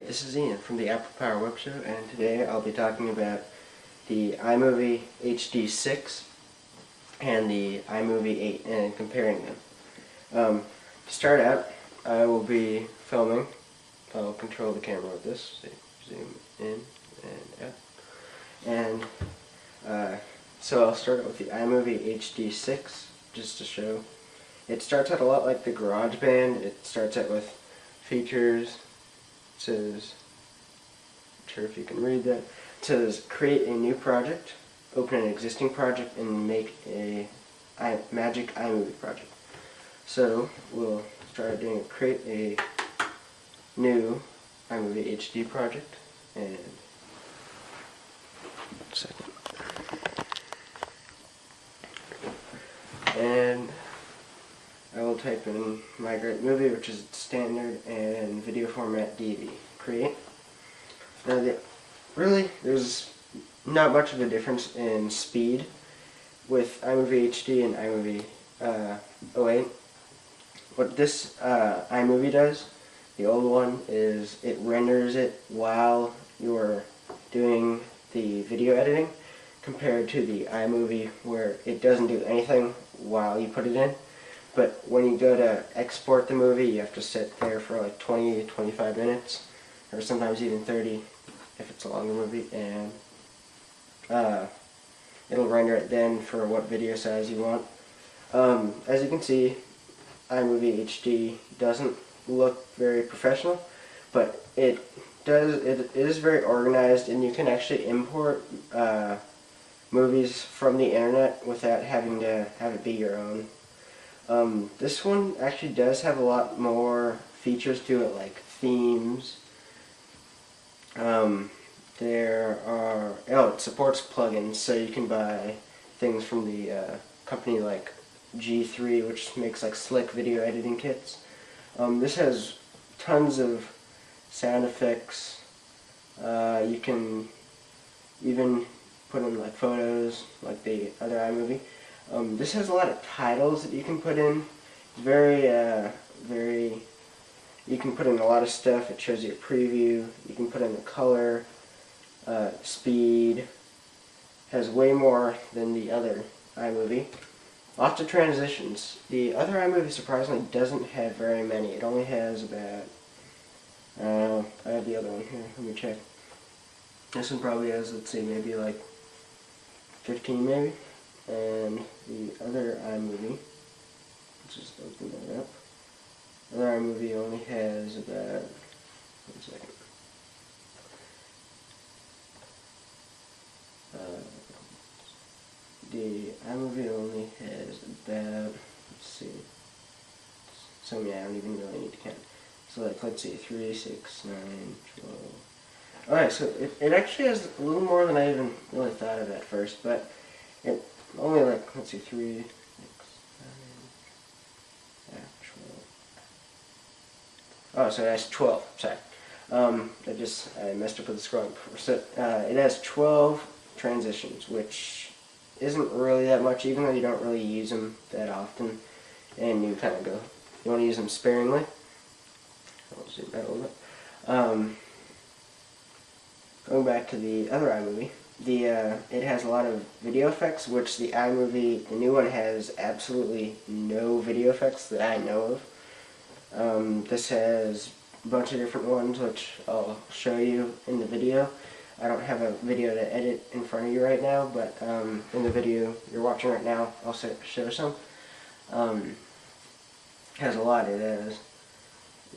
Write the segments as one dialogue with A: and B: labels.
A: This is Ian from the Apple Power Web Show, and today I'll be talking about the iMovieHD6 and the iMovie8 and comparing them. To start out, I will be filming. I'll control the camera with this, zoom in and out. And so I'll start out with the iMovieHD6 just to show. It starts out a lot like the GarageBand. It starts out with features. It says, not sure if you can read that. It says create a new project, open an existing project, and make a magic iMovie project. So we'll start doing create a new iMovie HD project, and second. And I will type in my great movie, which is standard and video format DV. Create. Now, there's not much of a difference in speed with iMovie HD and iMovie8. What this iMovie does, the old one, is it renders it while you're doing the video editing, compared to the iMovie where it doesn't do anything while you put it in. But when you go to export the movie, you have to sit there for like 20 to 25 minutes, or sometimes even 30 if it's a longer movie, and it'll render it then for what video size you want. As you can see, iMovie HD doesn't look very professional, but it is very organized, and you can actually import movies from the internet without having to have it be your own. This one actually does have a lot more features to it, like themes. It supports plugins, so you can buy things from the company like G3, which makes like slick video editing kits. This has tons of sound effects. You can even put in like photos, like the other iMovie. This has a lot of titles that you can put in. You can put in a lot of stuff. It shows you a preview. You can put in the color, speed. Has way more than the other iMovie. Lots of transitions. The other iMovie surprisingly doesn't have very many. It only has about, I have the other one here. Let me check. This one probably has, let's see, maybe like 15 maybe. And the other iMovie, let's just open that up. The other iMovie only has about, one second. The iMovie only has about, let's see, so yeah, I don't even really need to count. So like, let's see, 3, 6, 9, 12. Alright, so it actually has a little more than I even really thought of at first, but it only like, let's see, 3, 6, 9, 12. Oh, so that's 12, sorry. I messed up with the scrolling before. So it has 12 transitions, which isn't really that much, even though you don't really use them that often, and you kind of you want to use them sparingly. I'll zoom out a little bit. Going back to the other iMovie, it has a lot of video effects, which the iMovie, the new one, has absolutely no video effects that I know of. This has a bunch of different ones, which I'll show you in the video. I don't have a video to edit in front of you right now, but in the video you're watching right now, I'll show some. It has a lot. It has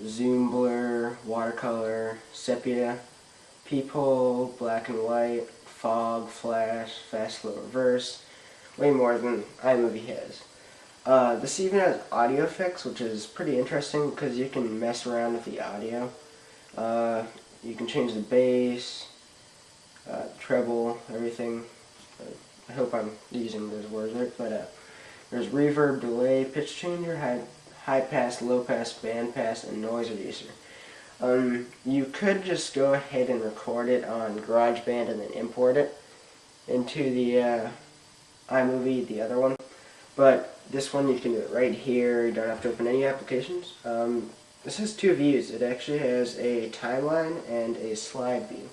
A: zoom blur, watercolor, sepia, peephole, black and white, fog, flash, fast, slow, reverse, way more than iMovie has. This even has audio effects, which is pretty interesting because you can mess around with the audio. You can change the bass, treble, everything. I hope I'm using those words right, but there's reverb, delay, pitch changer, high pass, low pass, band pass, and noise reducer. You could just go ahead and record it on GarageBand and then import it into the iMovie, the other one. But this one you can do it right here. You don't have to open any applications. This has two views. It actually has a timeline and a slide view,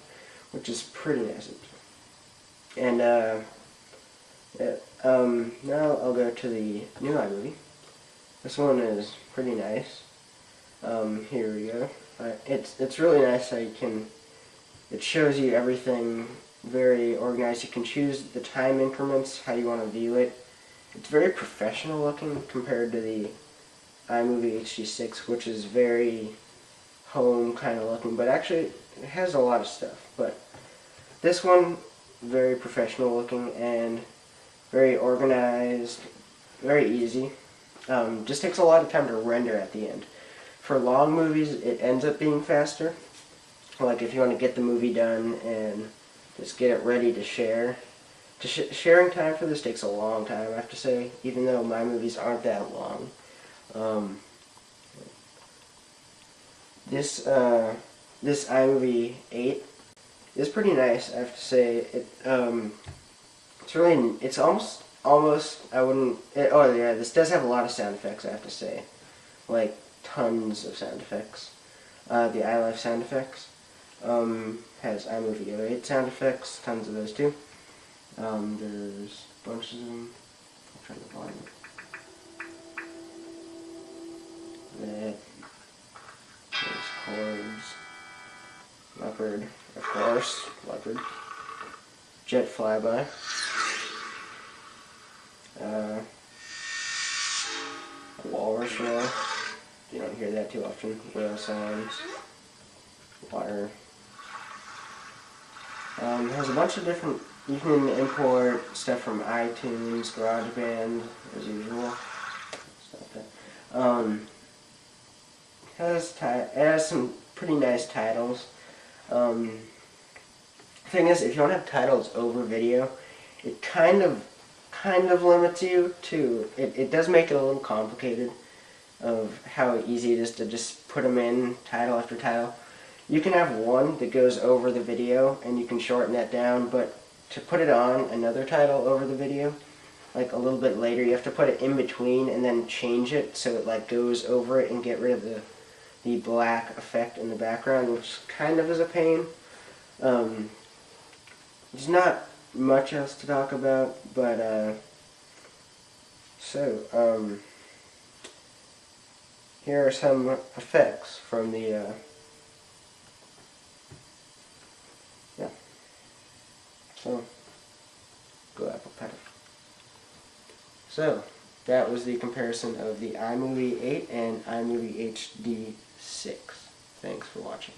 A: which is pretty nice. And yeah, now I'll go to the new iMovie. This one is pretty nice. Here we go. It's really nice how you can. It shows you everything very organized. You can choose the time increments, how you want to view it. It's very professional looking compared to the iMovieHD6, which is very home kind of looking, but actually it has a lot of stuff. But this one, very professional looking and very organized, very easy. Just takes a lot of time to render at the end. For long movies, it ends up being faster. Like if you want to get the movie done and just get it ready to share. Sharing time for this takes a long time, I have to say, even though my movies aren't that long. This iMovie8 is pretty nice, I have to say. It's almost, I wouldn't, oh yeah, this does have a lot of sound effects, I have to say. Like, tons of sound effects. The iLife sound effects. Has iMovieHD6 sound effects, tons of those too. There's bunches of them. I'm trying to find it. There's chords. Leopard, of course. Leopard. Jet flyby. Walrus roar. You don't hear that too often. Whale sounds. Water. Has a bunch of different. You can import stuff from iTunes, GarageBand, as usual. It has some pretty nice titles. Thing is, if you don't have titles over video, it kind of limits you to. It does make it a little complicated of how easy it is to just put them in title after title. You can have one that goes over the video, and you can shorten that down, but to put it on another title over the video, like a little bit later, you have to put it in between and then change it so it like goes over it and get rid of the black effect in the background, which kind of is a pain. There's not much else to talk about, but here are some effects from the yeah. So go Apple Pie. So that was the comparison of the iMovie8 and iMovieHD6. Thanks for watching.